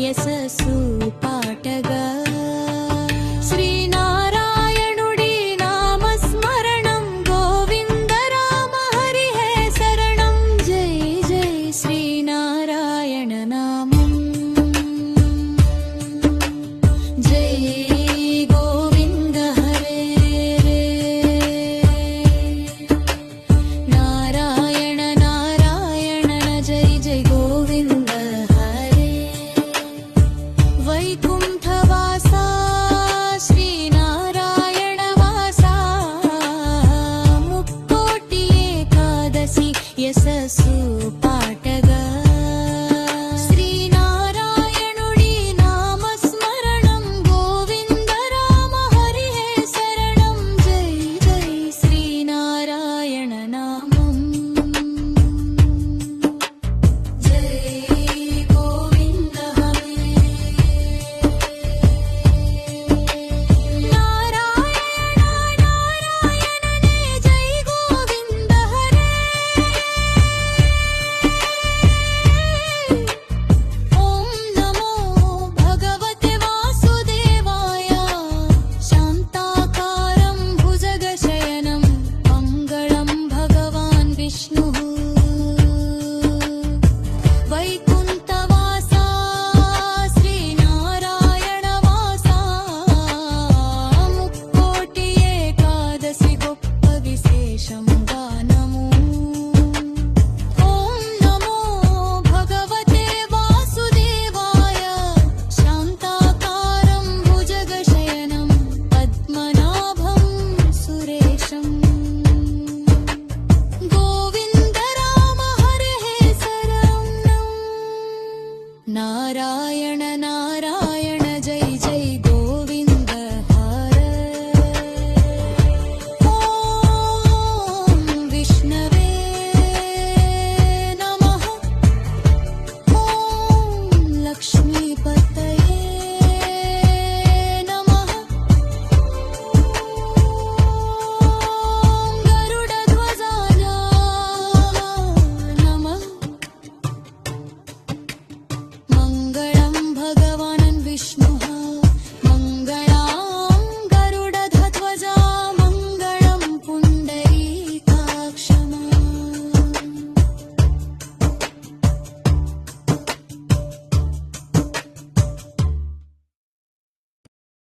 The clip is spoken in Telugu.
యశస్సు పాటగా శ్రీనారాయణుడి నామస్మరణం గోవింద రామ హరి హే శరణం జై జై శ్రీనారాయణ నామం జై గోవింద హరే నారాయణ నారాయణ జై జై గోవింద వైకుంఠవాసా శ్రీనారాయణవాసా ముక్కోటి ఏకాదశి యశస్సు పాటగా శ్రీనారాయణుడి నామస్మరణం గోవింద రామ హరి హే శరణం జై జై శ్రీనారాయణ నామం జై గోవింద హరే వైకుంఠవాసా శ్రీనారాయణవాసా ముక్కోటి ఏకాదశి గొప్ప విశేషం గానము ఓం నమో భగవతే వాసుదేవాయ శాంతాకారం భుజగశయనం పద్మనాభం సురేశం గోవింద రామ హరే శరణం నారాయణ